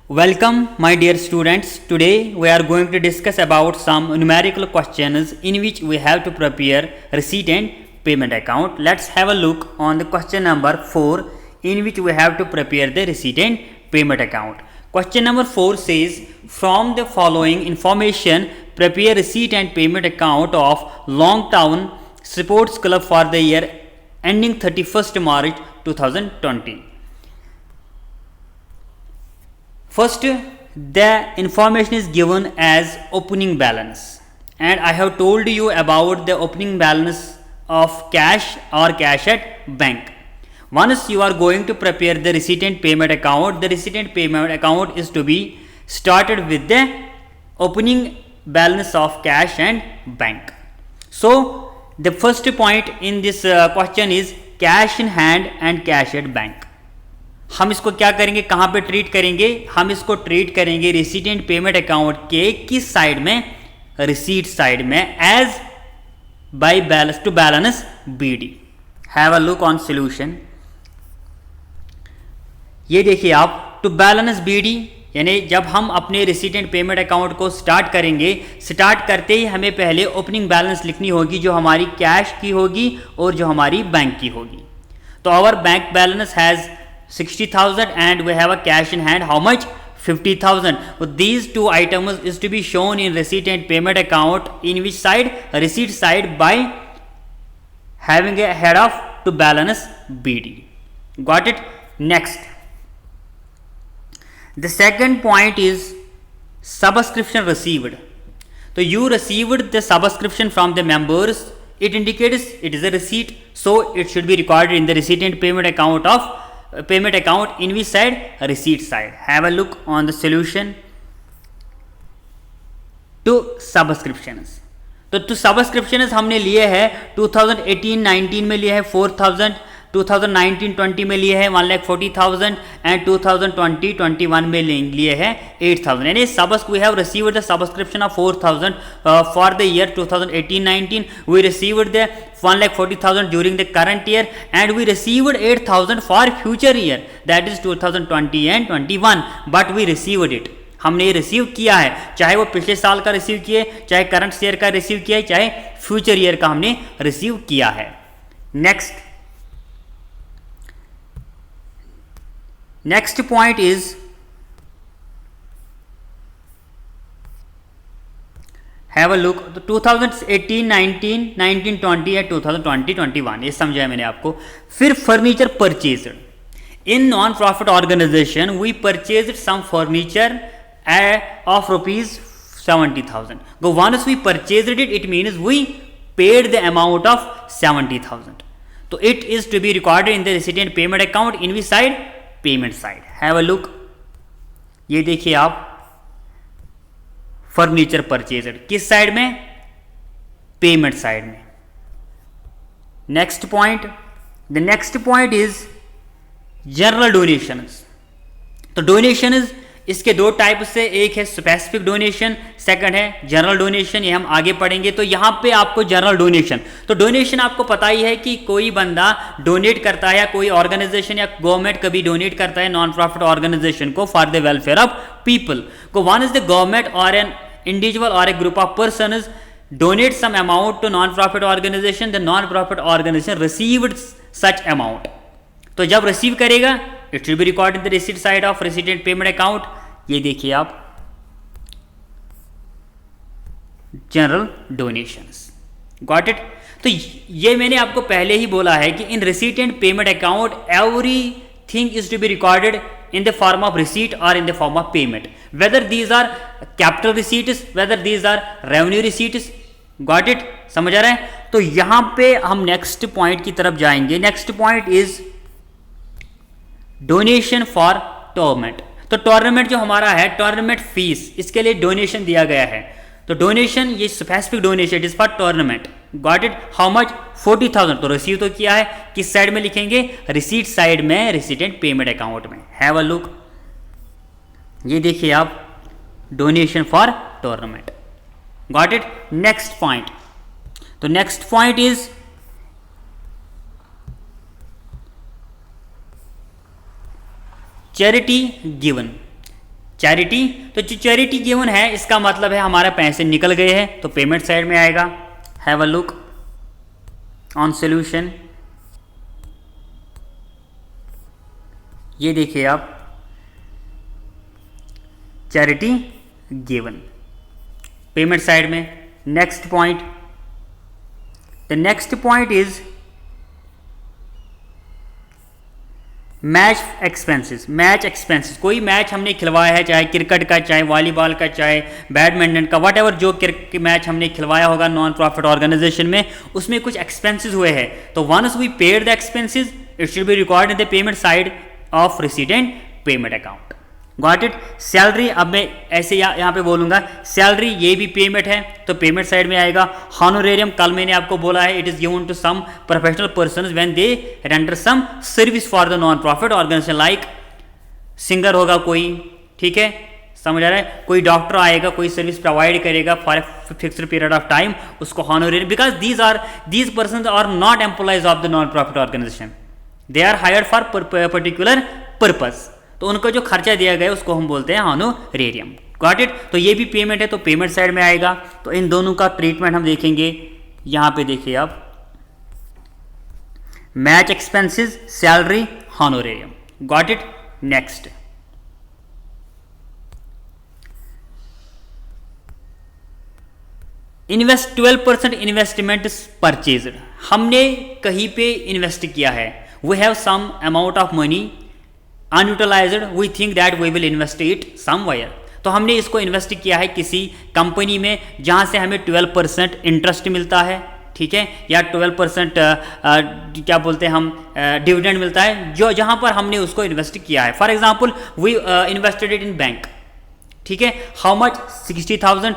Welcome, my dear students. Today we are going to discuss about some numerical questions in which we have to prepare receipt and payment account. Let's have a look on the question number 4 in which we have to prepare the receipt and payment account. Question number 4 says, from the following information, prepare receipt and payment account of Longtown Sports Club for the year ending 31st March 2020. First, the information is given as opening balance, and I have told you about the opening balance of cash or cash at bank. Once you are going to prepare the receipt and payment account, the receipt and payment account is to be started with the opening balance of cash and bank. So, the first point in this question is cash in hand and cash at bank. हम इसको क्या करेंगे, कहाँ पे treat करेंगे? हम इसको treat करेंगे रिसीट एंड पेमेंट अकाउंट के किस साइड में? रिसीट साइड में, as by balance to balance BD. Have a look on solution. ये देखिए आप, टू बैलेंस बीडी यानी जब हम अपने रिसीट एंड पेमेंट अकाउंट को स्टार्ट करेंगे, स्टार्ट करते ही हमें पहले ओपनिंग बैलेंस लिखनी होगी जो हमारी कैश की होगी और जो हमारी बैंक की होगी. तो our bank balance has 60,000 and we have a cash in hand how much? 50,000. So these two items is to be shown in receipt and payment account in which side? Receipt side, by having a head of to balance BD. Got it? Next, the second point is subscription received. So you received the subscription from the members. It indicates it is a receipt, so it should be recorded in the receipt and payment account of payment account in which side? Receipt side. Have a look on the solution. To subscriptions, तो to subscriptions हमने लिए हैं 2018-19 में लिए हैं 4,000, 2019-20 में लिए हैं 1,40,000 एंड 2020-21 में लिए हैं 8,000. यानी we have received the subscription of 4,000 for the year 2018-19. We received the 1,40,000 during the current year and we received 8,000 for future year, that is 2020 and 21. but we received it. हमने रिसीव किया है, चाहे वो पिछले साल का रिसीव किए, चाहे करंट ईयर का रिसीव किया है, चाहे फ्यूचर ईयर का हमने रिसीव किया है. Next point is have a look. 2018, 19, 1920 या 2020, 21 ये समझाया मैंने आपको. फिर furniture purchased in non profit organisation. We purchased some furniture of rupees 70,000. Go once we purchased it, it means we paid the amount of 70,000. So it is to be recorded in the receipt and payment account in which side? Payment side. Have a look. ये देखिए आप, furniture purchased किस side में? Payment side में. Next point, the next point is general donations. तो donation इसके दो type से, एक है स्पेसिफिक डोनेशन, सेकंड है जनरल डोनेशन. ये हम आगे पढ़ेंगे. तो यहाँ पे आपको जनरल डोनेशन, तो डोनेशन आपको पता ही है कि कोई बंदा डोनेट करता है या कोई ऑर्गेनाइजेशन या गवर्नमेंट कभी डोनेट करता है नॉन प्रॉफिट ऑर्गेनाइजेशन को for the welfare of people. को वन इज द गवर्नमेंट और एन इंडिविजुअल और a group of person donate some amount to non profit organisation, the non profit organisation received such amount. तो जब रिसीव करेगा, it will be record in the receipt side of receipt and payment account. ये देखिए आप, general donations. Got it. तो ये मैंने आपको पहले ही बोला है कि in receipt and payment account everything is to be recorded in the form of receipt or in the form of payment, whether these are capital receipts, whether these are revenue receipts. Got it? समझ आ रहा है? तो यहां पे हम next point की तरफ जाएंगे. Next point is donation for tournament. तो टूर्नामेंट जो हमारा है, टूर्नामेंट फीस, इसके लिए डोनेशन दिया गया है. तो डोनेशन, ये specific donation is for tournament. Got it. How much? 40,000. तो रिसीव तो किया है, किस साइड में लिखेंगे? रिसीट साइड में, रिसीट एंड पेमेंट अकाउंट में. Have a look. ये देखिए आप, donation for tournament. Got it. Next point. तो next point is charity given. Charity, तो जो चैरिटी गिवन है इसका मतलब है हमारे पैसे निकल गए हैं, तो पेमेंट साइड में आएगा। Have a look on solution. ये देखिए आप, चैरिटी गिवन पेमेंट साइड में। Next point, the next point is match expenses. Match expenses, कोई मैच हमने खिलवाया है, चाहे क्रिकेट का, चाहे वॉलीबॉल का, चाहे बैडमिंटन का, वट एवर जो मैच हमने खिलवाया होगा नॉन प्रॉफिट ऑर्गेनाइजेशन में, उसमें कुछ एक्सपेंसेस हुए हैं, तो once we paid the expenses it should be record in the payment side of resident payment account. Got it. Salary, अब मैं ऐसे यहाँ पे बोलूंगा सैलरी, ये भी पेमेंट है तो पेमेंट साइड में आएगा। हॉनोरेरियम, कल मैंने आपको बोला है it is given to some professional persons when they render some service for the non profit organisation, like singer होगा कोई, ठीक है, समझ आ रहा है, कोई डॉक्टर आएगा, कोई सर्विस प्रोवाइड करेगा for fixed period of time, उसको honorarium, because these persons are not employees of the non profit organisation, they are hired for particular purpose, तो उनको जो खर्चा दिया गया उसको हम बोलते हैं हॉनोरेरियम। Got it. तो ये भी पेमेंट है तो पेमेंट साइड में आएगा। तो इन दोनों का ट्रीटमेंट हम देखेंगे। यहां पे देखिए आप, match expenses, salary, honorarium. Got it. Next, invest 12% investment purchase, हमने कहीं पे इन्वेस्ट किया है, we have some amount of money unutilised, we think that we will invest it somewhere, तो हमने इसको इन्वेस्ट किया है किसी कंपनी में जहां से हमें 12% इंटरेस्ट मिलता है, ठीक है, या 12% क्या बोलते हैं हम डिविडेंड मिलता है, जो जहां पर हमने उसको इन्वेस्ट किया है। For example we invested it in bank, ठीक है, हाउ मच 60,000,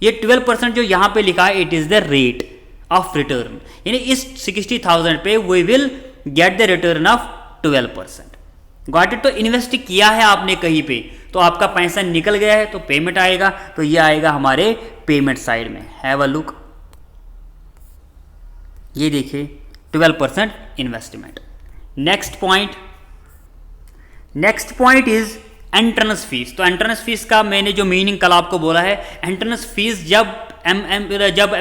ये 12% जो यहां पे लिखा है it is the rate of return, यानी इस 60,000 पे we will get the return of 12%। Got it. तो इन्वेस्ट किया है आपने कहीं पे, तो आपका पैसा निकल गया है तो पेमेंट आएगा, तो ये आएगा हमारे पेमेंट साइड में। हैव अ लुक, ये देखिए 12% investment. Next point is entrance fees. तो एंट्रेंस फीस का मैंने जो मीनिंग कल आपको बोला है, एंट्रेंस फीस जब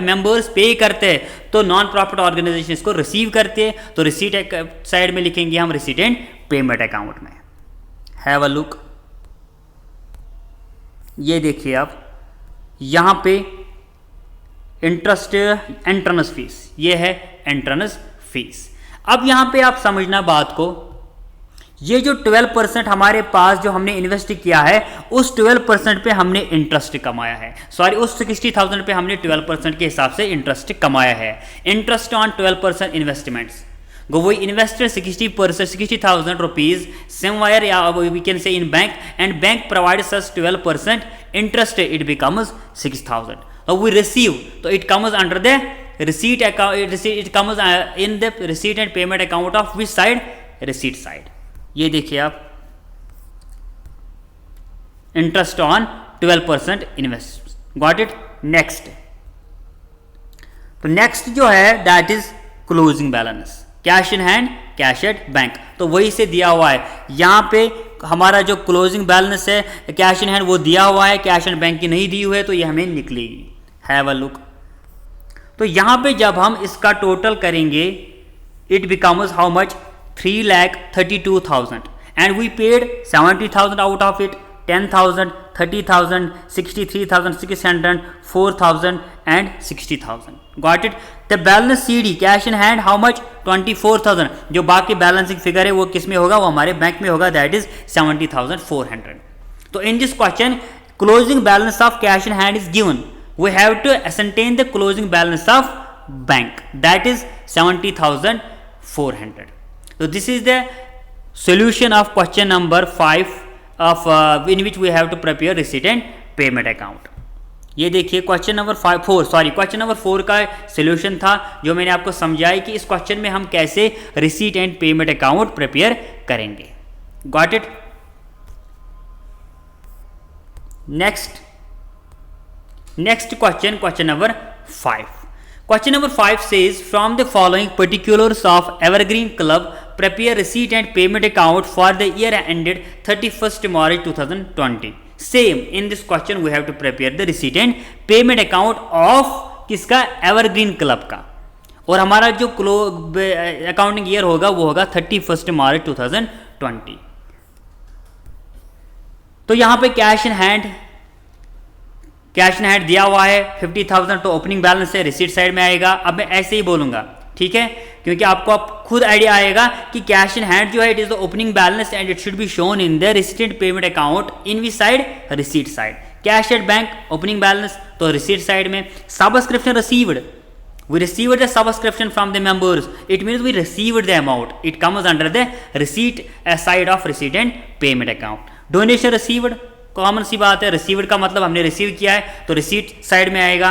मेंबर्स पे करते हैं तो नॉन प्रॉफिट ऑर्गेनाइजेशन इसको रिसीव करते हैं, तो रिसीट साइड में लिखेंगे हम रिसीडेंट पेमेंट अकाउंट में। हैव अ लुक, ये देखिए आप, यहां पे इंटरेस्ट एंट्रेंस फीस, ये है एंट्रेंस फीस। अब यहां पे आप समझना बात को, ये जो 12% हमारे पास जो हमने इन्वेस्ट किया है उस 12% पे हमने इंटरेस्ट कमाया है, सॉरी उस 60,000 पे हमने 12% के हिसाब से इंटरेस्ट कमाया है। Interest on 12% investments, we invested 60,000 rupees somewhere, we can say in bank, and bank provides us 12% interest, it becomes 6,000. So we receive, so it comes under the receipt account, it comes in the receipt and payment account of which side? Receipt side. ये देखिए आप, interest on 12% invest. Got it? Next, तो next जो है that is closing balance, cash in hand, cash at bank, तो वही से दिया हुआ है। यहाँ पे हमारा जो क्लोजिंग बैलेंस है कैश इन हैंड वो दिया हुआ है, कैश एंड बैंक की नहीं दी हुई है, तो ये हमें निकलेगी। हैव अ लुक, तो यहाँ पे जब हम इसका टोटल करेंगे it becomes how much 3,32,000 and we paid 70,000 out of it, 10,000, 30,000, 63,600, 4,000 and 60,000. Got it? The balance CD cash in hand how much 24,000, जो बाकी बैलेंसिंग फिगर है वो किस में होगा, वो हमारे बैंक में होगा, दैट इज 70,400. तो in this question closing balance of cash in hand is given, we have to ascertain the closing balance of bank, that is 70,400. So this is the solution of question number 5 of in which we have to prepare receipt and payment account. ये देखिए question number 4 का solution था जो मैंने आपको समझाया कि इस क्वेश्चन में हम कैसे receipt and payment account prepare करेंगे। Got it? Next question number 5. Question number 5 says, from the following particulars of Evergreen Club, prepare receipt and payment account for the year ended 31st March 2020. Same in this question we have to prepare the receipt and payment account of किसका, evergreen club का, और हमारा जो accounting year होगा वो होगा 31 मार्च 2020। तो यहां पे कैश इन हैंड दिया हुआ है 50,000, तो ओपनिंग बैलेंस है, रिसीट साइड में आएगा। अब मैं ऐसे ही बोलूंगा, ठीक है, क्योंकि आपको अब खुद आइडिया आएगा कि कैश इन हैंड जो है it is the opening balance and it should be shown in the receipt and payment account in वी side, receipt side. Cash at bank opening balance, तो रिसीट साइड में। Subscription received, we received the subscription from the members, it means we received the amount, it comes under the receipt side of receipt and payment account। donation received, common सी बात है, received का मतलब हमने receive किया है तो receipt side में आएगा।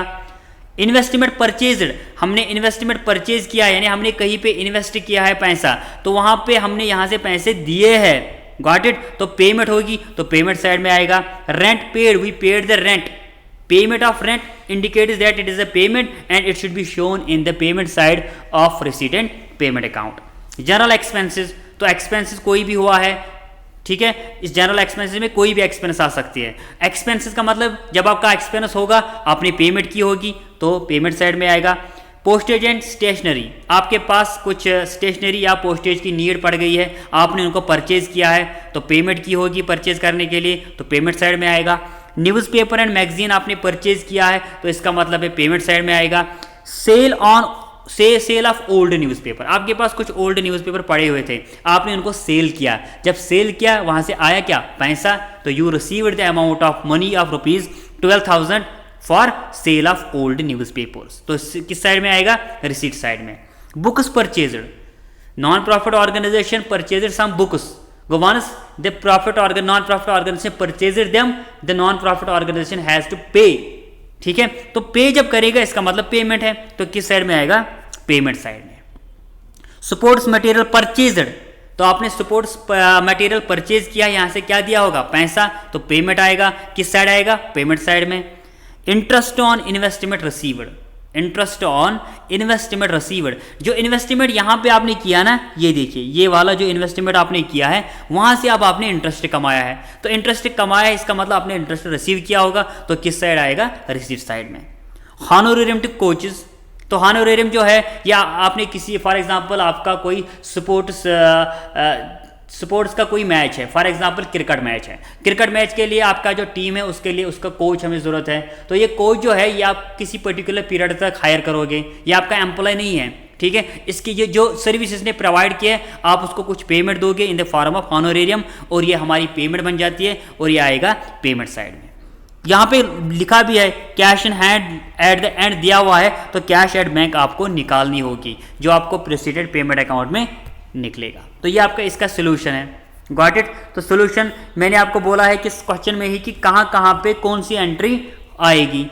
इन्वेस्टमेंट परचेज्ड, हमने इन्वेस्टमेंट परचेज किया है, यानी हमने कहीं पे इन्वेस्ट किया है पैसा, तो वहां पे हमने यहां से पैसे दिए हैं, गॉट इट, तो पेमेंट होगी तो पेमेंट साइड में आएगा। Rent paid, we paid the rent, payment of rent indicates that it is a payment and it should be shown in the payment side of receipt and payment account। general expenses, तो expenses कोई भी हुआ है, ठीक है, इस general expenses में कोई भी एक्सपेंस आ सकती है। एक्सपेंसेस का मतलब जब आपका एक्सपेंस होगा आपने पेमेंट की होगी तो पेमेंट साइड में आएगा। पोस्टेज एंड स्टेशनरी, आपके पास कुछ स्टेशनरी या पोस्टेज की नीड पड़ गई है, आपने उनको परचेज किया है तो पेमेंट की होगी परचेज करने के लिए, तो पेमेंट साइड में आएगा। न्यूज़पेपर एंड मैगजीन आपने परचेज किया है तो इसका मतलब है पेमेंट साइड में आएगा। सेल ऑफ ओल्ड न्यूज़पेपर, आपके पास कुछ ओल्ड न्यूज़पेपर पड़े हुए थे, आपने उनको सेल किया, जब सेल किया वहां से आया क्या, पैसा, तो you received the amount of money of ₹12,000 for sale of old newspapers, तो किस साइड में आएगा, रिसीट साइड में। Books purchased, non profit organisation purchased some books, once the non-profit organization purchases them, the non-profit organization has to pay, ठीक है, तो पे जब करेगा इसका मतलब पेमेंट है, तो किस साइड में आएगा, पेमेंट साइड में। सपोर्ट्स मटेरियल परचेज्ड, तो आपने सपोर्ट्स मटेरियल परचेज किया, यहां से क्या दिया होगा, पैसा, तो पेमेंट आएगा, किस साइड आएगा, पेमेंट साइड में। Interest on investment received, interest on investment received, जो इन्वेस्टमेंट यहां पे आपने किया ना, ये देखिए ये वाला जो इन्वेस्टमेंट आपने किया है वहां से अब आपने इंटरेस्ट कमाया है, तो इंटरेस्ट कमाया है इसका मतलब आपने इंटरेस्ट रिसीव किया होगा, तो किस साइड आएगा, रिसीट साइड में। हॉनोरेरियम टू कोचेस, तो हॉनोरेरियम जो है, या आपने किसी फॉर एग्जांपल आपका कोई स्पोर्ट्स का कोई मैच है, फॉर एग्जांपल क्रिकेट मैच है, क्रिकेट मैच के लिए आपका जो टीम है उसके लिए उसका कोच हमें ज़रूरत है, तो ये कोच जो है ये आप किसी पर्टिकुलर पीरियड तक हायर करोगे, ये आपका एम्प्लॉय नहीं है, ठीक है, इसकी ये जो सर्विस इसने प्रोवाइड किया है आप उसको कुछ पेमेंट दोगे इन द फॉर्म ऑफ हॉनोरेरियम, और ये हमारी पेमेंट बन जाती है और ये आएगा पेमेंट साइड में। यहाँ पे लिखा भी है cash in hand at the end दिया हुआ है, तो कैश एट बैंक आपको निकालनी होगी जो आपको प्रेसिडेंट पेमेंट अकाउंट में निकलेगा, तो ये आपका इसका सोल्यूशन है, गॉट इट। तो सोल्यूशन मैंने आपको बोला है कि क्वेश्चन में ही कि कहाँ पे कौन सी एंट्री आएगी,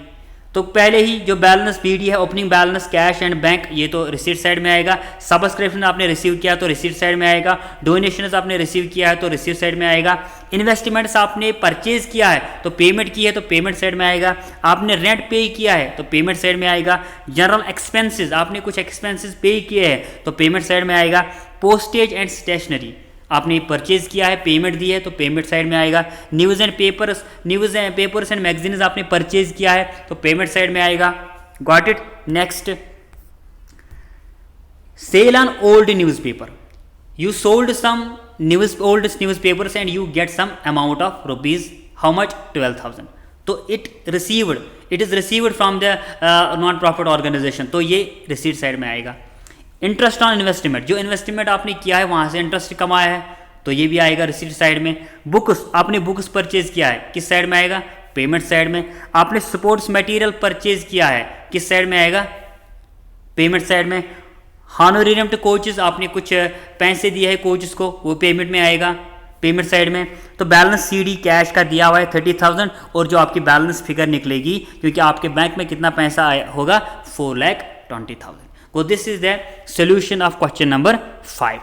तो पहले ही जो बैलेंस पीडी है opening balance cash and bank, ये तो रिसीट साइड में आएगा। सब्सक्रिप्शन आपने रिसीव किया तो रिसीट साइड में आएगा। डोनेशंस आपने रिसीव किया है तो रिसीट साइड में आएगा। इन्वेस्टमेंट्स आपने परचेज किया है तो पेमेंट की है तो पेमेंट साइड में आएगा। आपने रेंट पे किया है तो पेमेंट साइड में आएगा। जनरल एक्सपेंसेस आपने कुछ एक्सपेंसेस पे किए हैं तो पेमेंट साइड में आएगा। पोस्टेज एंड स्टेशनरी आपने परचेज किया है पेमेंट दी है तो पेमेंट साइड में आएगा। News and papers and magazines आपने परचेज किया है तो पेमेंट साइड में आएगा। Got it. Next, sell on old newspaper, you sold some old newspapers and you get some amount of rupees, how much, 12,000, तो it is received from the non profit organization, तो ये receipt side में आएगा। Interest on investment, जो investment आपने किया है वहां से इंटरेस्ट कमाया है तो ये भी आएगा रिसीट साइड में। बुक्स आपने बुक्स परचेज किया है किस साइड में आएगा, पेमेंट साइड में। आपने स्पोर्ट्स मटेरियल परचेज किया है किस साइड में आएगा, पेमेंट साइड में। हॉनोरेरियम टू कोचेस आपने कुछ पैसे दिए हैं कोचेस को, वो पेमेंट में आएगा, पेमेंट साइड में। तो बैलेंस सीडी कैश का दिया हुआ है 30,000 और जो आपकी बैलेंस फिगर निकलेगी क्योंकि आपके बैंक में कितना पैसा होगा 4,20,000। So this is the solution of question number 5.